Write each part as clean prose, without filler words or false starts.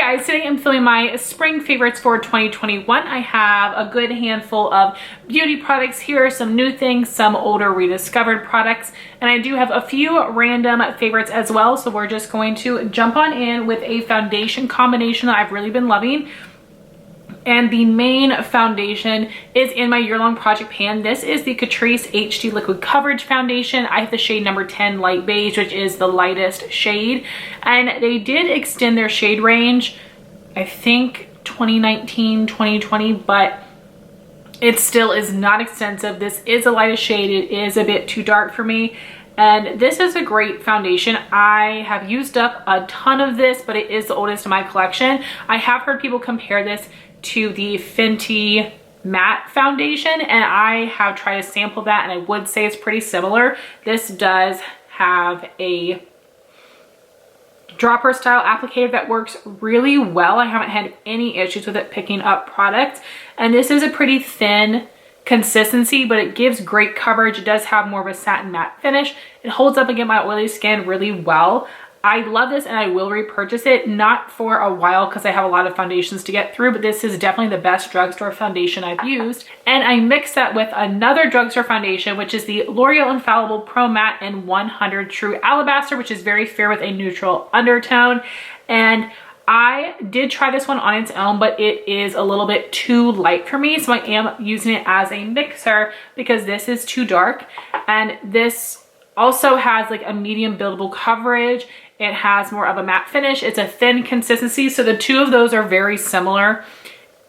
guys, today I'm filming my spring favorites for 2021. I have a good handful of beauty products. Here are some new things, some older rediscovered products, and I do have a few random favorites as well. So we're just going to jump on in with a foundation combination that I've really been loving. And the main foundation is in my year-long project pan. This is the Catrice HD Liquid Coverage Foundation. I have the shade number 10 Light Beige, which is the lightest shade. And they did extend their shade range, I think 2019, 2020, but it still is not extensive. This is the lightest shade. It is a bit too dark for me. And this is a great foundation. I have used up a ton of this, but it is the oldest in my collection. I have heard people compare this to the Fenty matte foundation, and I have tried to sample that, and I would say it's pretty similar. This does have a dropper style applicator that works really well. I haven't had any issues with it picking up product, and this is a pretty thin consistency, but it gives great coverage. It does have more of a satin matte finish. It holds up against my oily skin really well. I love this and I will repurchase it, not for a while because I have a lot of foundations to get through, but this is definitely the best drugstore foundation I've used. And I mix that with another drugstore foundation, which is the L'Oreal Infallible Pro Matte in 100 True Alabaster, which is very fair with a neutral undertone. And I did try this one on its own, but it is a little bit too light for me. So I am using it as a mixer because this is too dark. And this also has like a medium buildable coverage. It has more of a matte finish. It's a thin consistency. So the two of those are very similar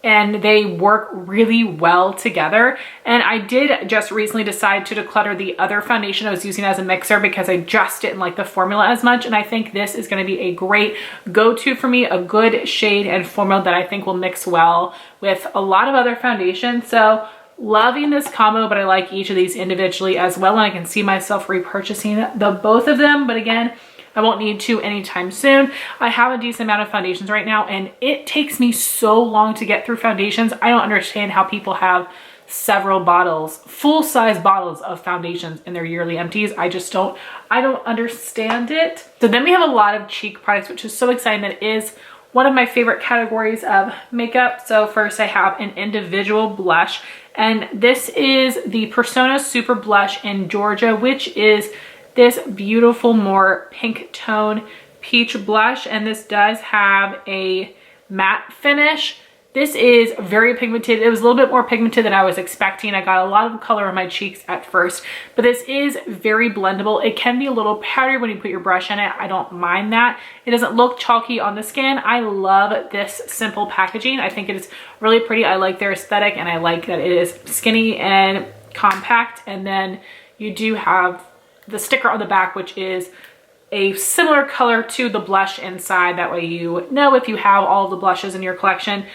and they work really well together. And I did just recently decide to declutter the other foundation I was using as a mixer because I just didn't like the formula as much. And I think this is going to be a great go-to for me, a good shade and formula that I think will mix well with a lot of other foundations. So loving this combo, but I like each of these individually as well. And I can see myself repurchasing the both of them. But again, I won't need to anytime soon. I have a decent amount of foundations right now, and it takes me so long to get through foundations. I don't understand how people have several bottles, full-size bottles of foundations in their yearly empties. I don't understand it. So then we have a lot of cheek products, which is so exciting. That is one of my favorite categories of makeup. So first I have an individual blush, and this is the Persona Super Blush in Georgia, which is this beautiful, more pink tone peach blush. And this does have a matte finish. This is very pigmented. It was a little bit more pigmented than I was expecting. I got a lot of color on my cheeks at first, but this is very blendable. It can be a little powdery when you put your brush in it. I don't mind that. It doesn't look chalky on the skin. I love this simple packaging. I think it is really pretty. I like their aesthetic, and I like that it is skinny and compact. And then you do have the sticker on the back, which is a similar color to the blush inside. That way you know if you have all of the blushes in your collection.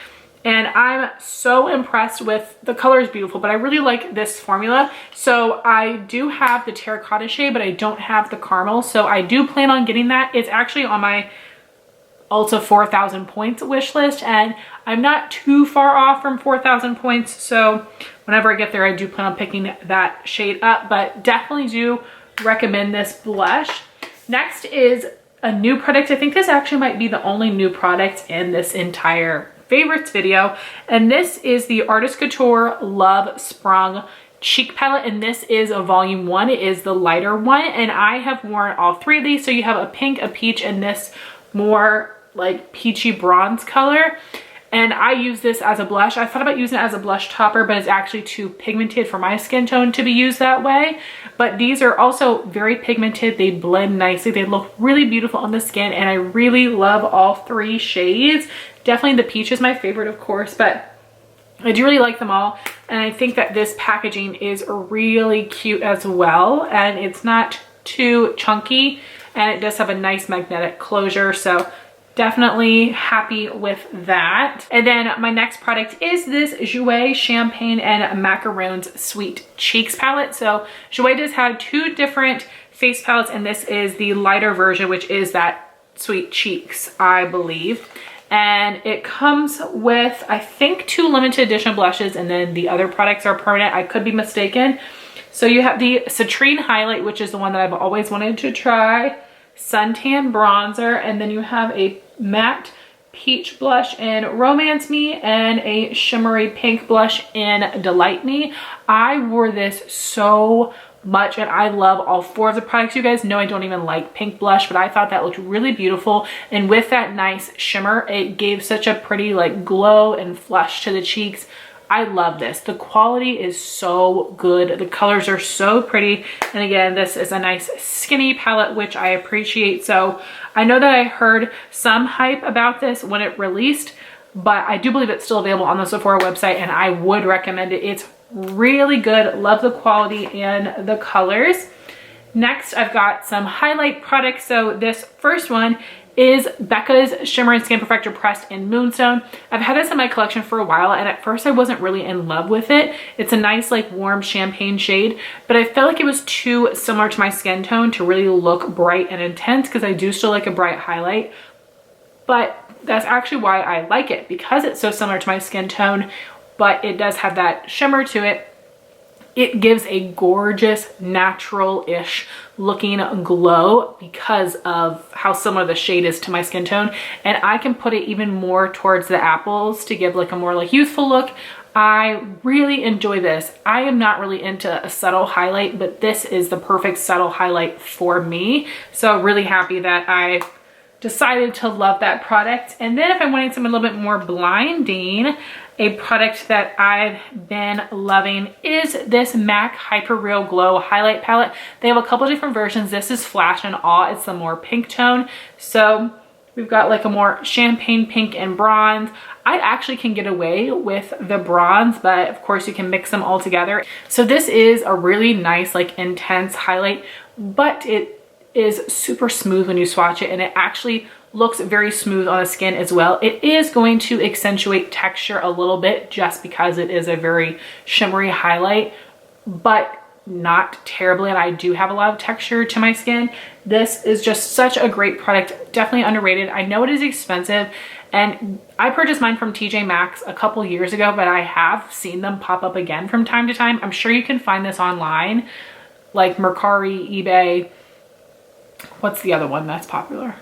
And I'm so impressed with the color. Is beautiful, but I really like this formula. So I do have the terracotta shade, but I don't have the caramel. So I do plan on getting that. It's actually on my Ulta 4,000 points wish list, and I'm not too far off from 4,000 points. So whenever I get there, I do plan on picking that shade up, but definitely do recommend this blush. Next is a new product. I think this actually might be the only new product in this entire favorites video, and this is the Artist Couture Love Sprung cheek palette, and this is a volume 1. It is the lighter one, and I have worn all three of these. So you have a pink, a peach, and this more like peachy bronze color. And I use this as a blush. I thought about using it as a blush topper, but it's actually too pigmented for my skin tone to be used that way. But these are also very pigmented. They blend nicely. They look really beautiful on the skin, and I really love all three shades. Definitely the peach is my favorite, of course, but I do really like them all. And I think that this packaging is really cute as well, and it's not too chunky, and it does have a nice magnetic closure. So definitely happy with that. And then my next product is this Jouer Champagne and Macaroons Sweet Cheeks palette. So Jouer does have two different face palettes, and this is the lighter version, which is that Sweet Cheeks, I believe. And it comes with, I think, 2 limited edition blushes, and then the other products are permanent. I could be mistaken. So you have the Citrine Highlight, which is the one that I've always wanted to try, Suntan Bronzer, and then you have a matte peach blush in Romance Me and a shimmery pink blush in Delight Me. I wore this so much and I love all four of the products. You guys know I don't even like pink blush, but I thought that looked really beautiful, and with that nice shimmer it gave such a pretty like glow and flush to the cheeks. I love this. The quality is so good. The colors are so pretty, and again, this is a nice skinny palette, which I appreciate. So I know that I heard some hype about this when it released, but I do believe it's still available on the Sephora website and I would recommend it. It's really good. Love the quality and the colors. Next, I've got some highlight products. So this first one is Becca's Shimmering Skin Perfector Pressed in Moonstone. I've had this in my collection for a while, and at first I wasn't really in love with it. It's a nice like warm champagne shade, but I felt like it was too similar to my skin tone to really look bright and intense, because I do still like a bright highlight. But that's actually why I like it, because it's so similar to my skin tone, but it does have that shimmer to it. It gives a gorgeous natural-ish looking glow because of how similar the shade is to my skin tone, and I can put it even more towards the apples to give like a more like youthful look. I really enjoy this. I am not really into a subtle highlight, but this is the perfect subtle highlight for me. So really happy that I decided to love that product. And then if I wanted something a little bit more blinding, a product that I've been loving is this MAC Hyper Real Glow highlight palette. They have a couple different versions. This is Flash and Awe. It's the more pink tone. So we've got like a more champagne pink and bronze. I actually can get away with the bronze, but of course you can mix them all together. So this is a really nice like intense highlight, but it is super smooth when you swatch it, and it actually looks very smooth on the skin as well. It is going to accentuate texture a little bit just because it is a very shimmery highlight, but not terribly, and I do have a lot of texture to my skin. This is just such a great product, definitely underrated. I know it is expensive, and I purchased mine from TJ Maxx a couple years ago, but I have seen them pop up again from time to time. I'm sure you can find this online, like Mercari, eBay. What's the other one that's popular?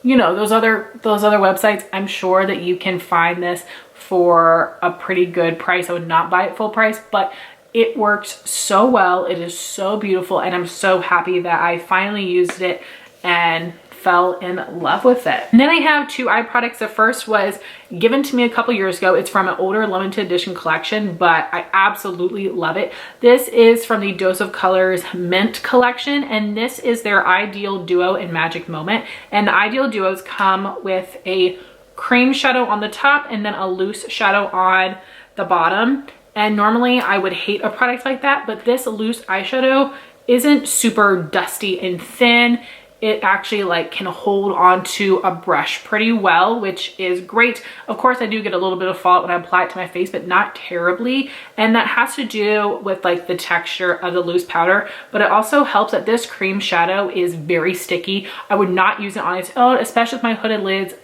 You know, those other websites. I'm sure that you can find this for a pretty good price. I would not buy it full price, but it works so well. It is so beautiful, and I'm so happy that I finally used it and fell in love with it. And then I have two eye products. The first was given to me a couple years ago. It's from an older limited edition collection, but I absolutely love it. This is from the Dose of Colors Mint collection, and this is their Ideal Duo in Magic Moment. And the Ideal Duos come with a cream shadow on the top and then a loose shadow on the bottom. And normally I would hate a product like that, but this loose eyeshadow isn't super dusty and thin. It actually like can hold onto a brush pretty well, which is great. Of course, I do get a little bit of fallout when I apply it to my face, but not terribly. And that has to do with like the texture of the loose powder, but it also helps that this cream shadow is very sticky. I would not use it on its own, especially with my hooded lids.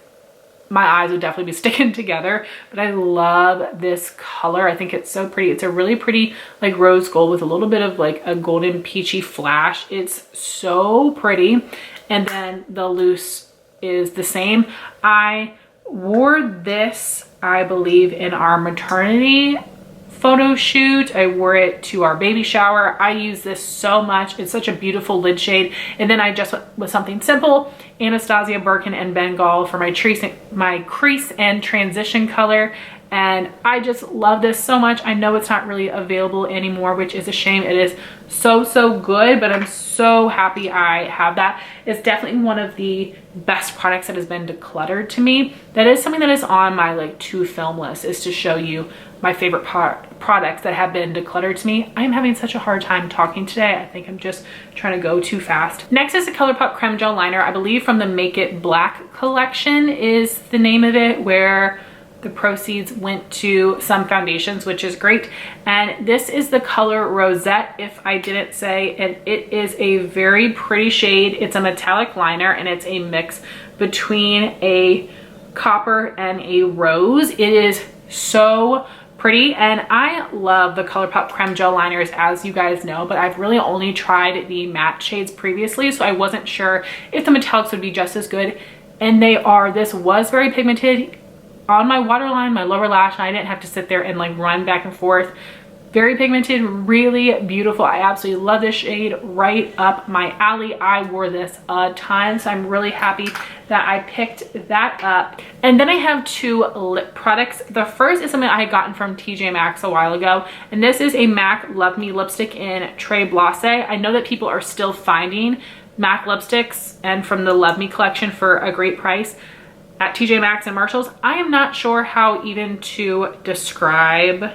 My eyes would definitely be sticking together, but I love this color. I think it's so pretty. It's a really pretty like rose gold with a little bit of like a golden peachy flash. It's so pretty. And then the loose is the same. I wore this, I believe, in our maternity photo shoot. I wore it to our baby shower. I use this so much. It's such a beautiful lid shade. And then I just went with something simple, Anastasia Birkin and Bengal for my crease and transition color. And I just love this so much. I know it's not really available anymore, which is a shame. It is so good, but I'm so happy I have that. It's definitely one of the best products that has been decluttered to me. That is something that is on my like to film list, is to show you my favorite products that have been decluttered to me. I am having such a hard time talking today. I think I'm just trying to go too fast. Next is the ColourPop Creme Gel Liner. I believe from the Make It Black collection is the name of it, where the proceeds went to some foundations, which is great. And this is the color Rosette, if I didn't say, and it is a very pretty shade. It's a metallic liner, and it's a mix between a copper and a rose. It is so pretty, and I love the ColourPop Creme Gel Liners, as you guys know, but I've really only tried the matte shades previously, so I wasn't sure if the metallics would be just as good. And this was very pigmented on my waterline, my lower lash, and I didn't have to sit there and like run back and forth. Very pigmented, really beautiful. I absolutely love this shade, right up my alley. I wore this a ton, so I'm really happy that I picked that up. And then I have two lip products. The first is something I had gotten from TJ Maxx a while ago, and this is a MAC Love Me lipstick in Très Blase. I know that people are still finding MAC lipsticks and from the Love Me collection for a great price at TJ Maxx and Marshalls. I am not sure how even to describe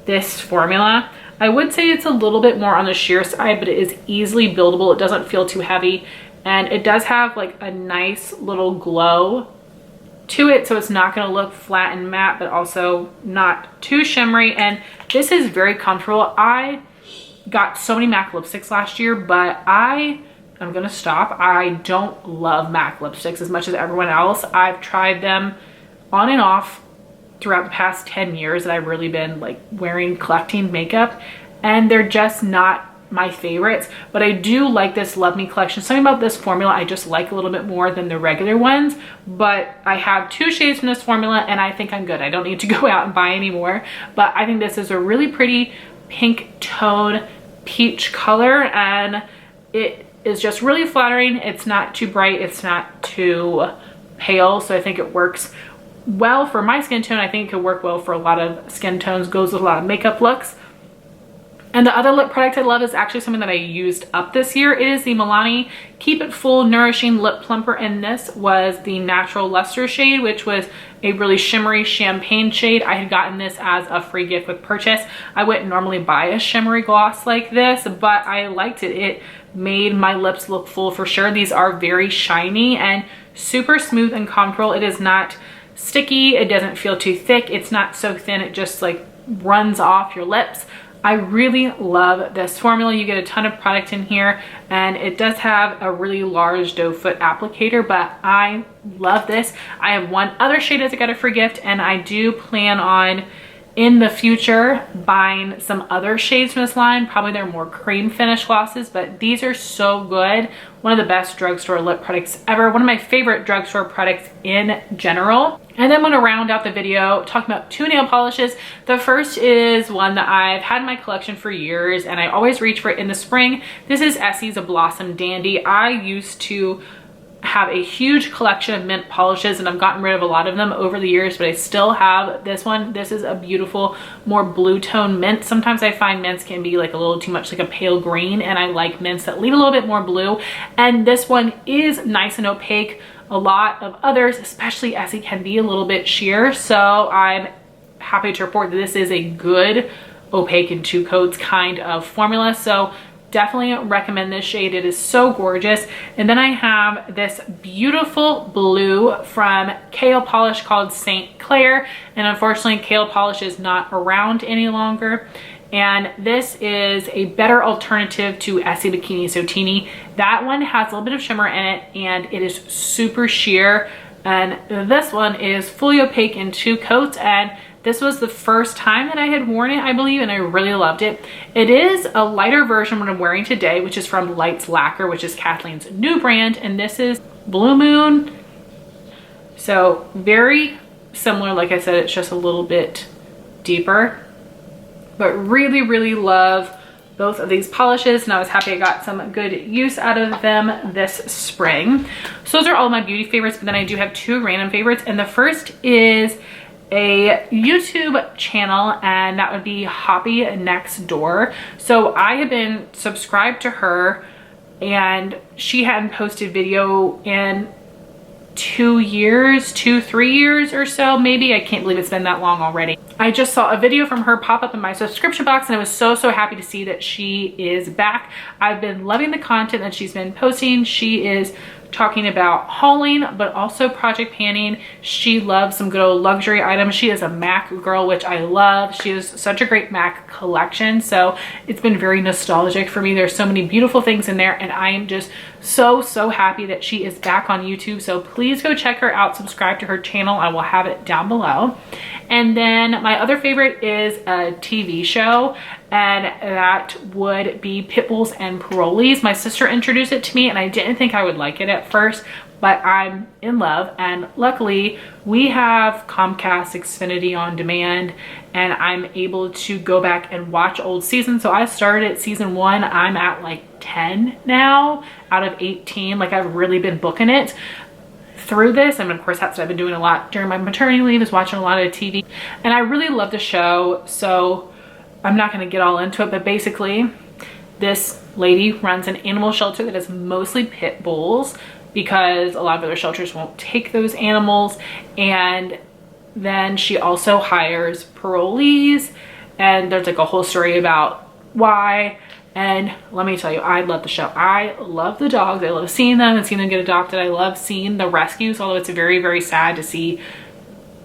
this formula. I would say it's a little bit more on the sheer side, but it is easily buildable. It doesn't feel too heavy, and it does have like a nice little glow to it, so it's not going to look flat and matte, but also not too shimmery. And this is very comfortable. I got so many MAC lipsticks last year, but I'm gonna stop. I don't love MAC lipsticks as much as everyone else. I've tried them on and off throughout the past 10 years that I've really been like collecting makeup, and they're just not my favorites. But I do like this Love Me collection. Something about this formula I just like a little bit more than the regular ones, but I have two shades from this formula and I think I'm good. I don't need to go out and buy any more, but I think this is a really pretty pink tone peach color, and it is just really flattering. It's not too bright, it's not too pale, so I think it works well for my skin tone. I think it could work well for a lot of skin tones, goes with a lot of makeup looks. And the other lip product I love is actually something that I used up this year. It is the Milani Keep It Full Nourishing Lip Plumper, and this was the Natural Luster shade, which was a really shimmery champagne shade. I had gotten this as a free gift with purchase. I wouldn't normally buy a shimmery gloss like this, but I liked it. It made my lips look full for sure. These are very shiny and super smooth and comfortable. It is not sticky, it doesn't feel too thick, it's not so thin it just like runs off your lips. I really love this formula. You get a ton of product in here, and it does have a really large doe foot applicator, but I love this. I have one other shade as I got a free gift, and I do plan on in the future buying some other shades from this line. Probably they're more cream finish glosses, but these are so good. One of the best drugstore lip products ever. One of my favorite drugstore products in general. And then I'm gonna round out the video talking about two nail polishes. The first is one that I've had in my collection for years, and I always reach for it in the spring. This is Essie's A Blossom Dandy. I used to have a huge collection of mint polishes, and I've gotten rid of a lot of them over the years, but I still have this one. This is a beautiful, more blue tone mint. Sometimes I find mints can be like a little too much like a pale green, and I like mints that leave a little bit more blue. And this one is nice and opaque. A lot of others, especially Essie, can be a little bit sheer, so I'm happy to report that this is a good opaque in two coats kind of formula. So definitely recommend this shade. It is so gorgeous. And then I have this beautiful blue from Kale Polish called St Clair, and unfortunately Kale Polish is not around any longer, and this is a better alternative to Essie Bikini Sotini. That one has a little bit of shimmer in it, and it is super sheer, and this one is fully opaque in two coats, and this was the first time that I had worn it, I believe, and I really loved it. It is a lighter version what I'm wearing today, which is from Lights Lacquer, which is Kathleen's new brand, and this is Blue Moon. So very similar, like I said, it's just a little bit deeper. But really, really love both of these polishes, and I was happy I got some good use out of them this spring. So those are all my beauty favorites, but then I do have two random favorites, and the first is a YouTube channel, and that would be Hoppy Next Door. So I have been subscribed to her, and she hadn't posted video in 3 years or so, maybe. I can't believe it's been that long already. I just saw a video from her pop up in my subscription box, and I was so happy to see that she is back. I've been loving the content that she's been posting. She is talking about hauling, but also project panning. She loves some good old luxury items. She is a MAC girl, which I love. She has such a great MAC collection, so it's been very nostalgic for me. There's so many beautiful things in there, and I am just so happy that she is back on YouTube. So please go check her out, subscribe to her channel. I will have it down below. And then my other favorite is a TV show, and that would be Pitbulls and Parolees. My sister introduced it to me, and I didn't think I would like it at first, but I'm in love. And luckily we have Comcast Xfinity on demand, and I'm able to go back and watch old seasons. So I started at season 1. I'm at like 10 now out of 18. Like, I've really been booking it through this. And of course, that's what I've been doing a lot during my maternity leave, is watching a lot of TV. And I really love the show, so I'm not going to get all into it, but basically this lady runs an animal shelter that is mostly pit bulls, because a lot of other shelters won't take those animals. And then she also hires parolees, and there's like a whole story about why. And let me tell you, I love the show. I love the dogs. I love seeing them and seeing them get adopted. I love seeing the rescues, although it's very, very sad to see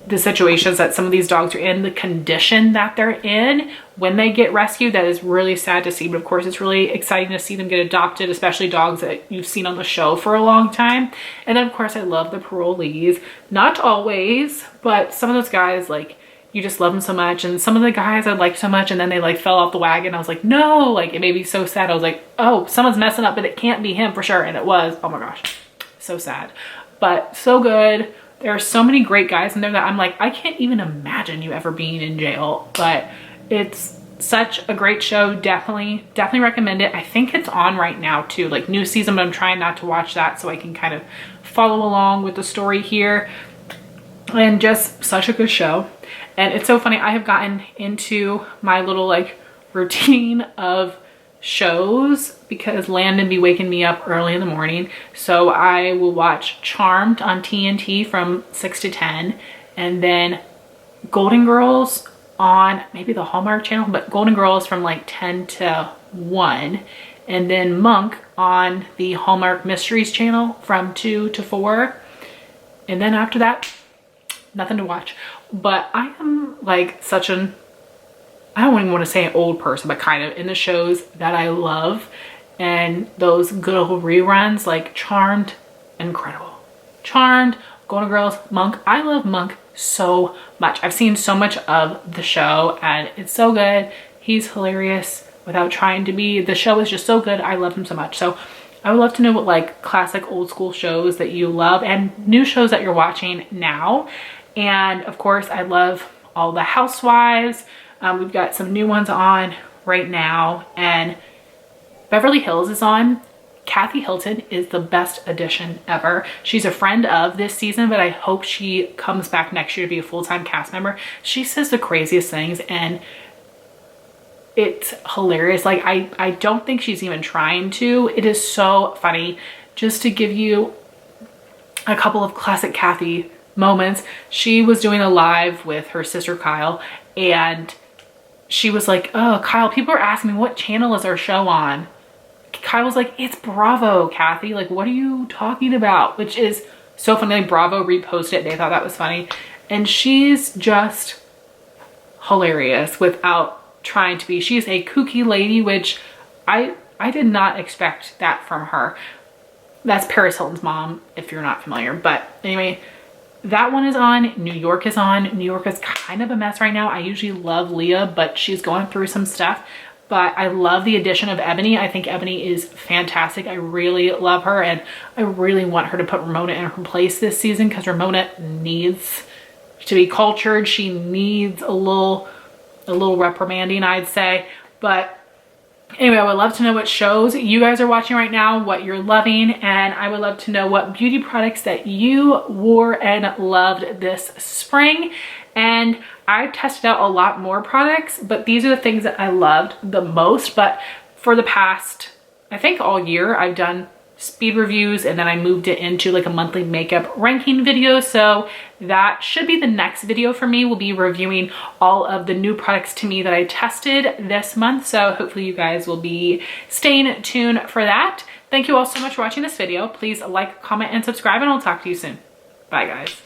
the situations that some of these dogs are in, the condition that they're in when they get rescued. That is really sad to see, but of course it's really exciting to see them get adopted, especially dogs that you've seen on the show for a long time. And then of course I love the parolees. Not always, but some of those guys, like, you just love them so much. And some of the guys I liked so much, and then they like fell off the wagon. I was like, no, like, it made me so sad. I was like, oh, someone's messing up, but it can't be him for sure. And it was. Oh my gosh, so sad, but so good. There are so many great guys in there that I'm like, I can't even imagine you ever being in jail. But it's such a great show. Definitely recommend it. I think it's on right now too, like new season, but I'm trying not to watch that so I can kind of follow along with the story here. And just such a good show. And it's so funny, I have gotten into my little like routine of shows because Landon be waking me up early in the morning. So I will watch Charmed on TNT from 6 to 10, and then Golden Girls on maybe the Hallmark channel, but Golden Girls from like 10 to 1, and then Monk on the Hallmark Mysteries channel from 2 to 4. And then after that, nothing to watch. But I am like such an, I don't even want to say an old person, but kind of, in the shows that I love. And those good old reruns like Charmed, incredible. Charmed, Golden Girls, Monk. I love Monk so much. I've seen so much of the show and it's so good. He's hilarious without trying to be. The show is just so good. I love him so much. So I would love to know what like classic old school shows that you love and new shows that you're watching now. And of course, I love all the Housewives. We've got some new ones on right now, and Beverly Hills is on. Kathy Hilton is the best addition ever. She's a friend of this season, but I hope she comes back next year to be a full-time cast member. She says the craziest things and it's hilarious. Like, I don't think she's even trying to. It is so funny. Just to give you a couple of classic Kathy moments, she was doing a live with her sister Kyle, and she was like, oh, Kyle, people are asking me what channel is our show on. Kyle was like, it's Bravo, Kathy. Like, what are you talking about? Which is so funny. Like, Bravo reposted it. They thought that was funny. And she's just hilarious without trying to be. She's a kooky lady, which I did not expect that from her. That's Paris Hilton's mom, if you're not familiar. But anyway, that one is on. New York is on. New York is kind of a mess right now. I usually love Leah, but she's going through some stuff. But I love the addition of Ebony. I think Ebony is fantastic. I really love her, and I really want her to put Ramona in her place this season because Ramona needs to be cultured. She needs a little reprimanding, I'd say. But anyway, I would love to know what shows you guys are watching right now, what you're loving, and I would love to know what beauty products that you wore and loved this spring. And I've tested out a lot more products, but these are the things that I loved the most. But for the past, I think all year, I've done speed reviews, and then I moved it into like a monthly makeup ranking video. So that should be the next video for me. We'll be reviewing all of the new products to me that I tested this month. So hopefully you guys will be staying tuned for that. Thank you all so much for watching this video. Please like, comment, and subscribe, and I'll talk to you soon. Bye, guys.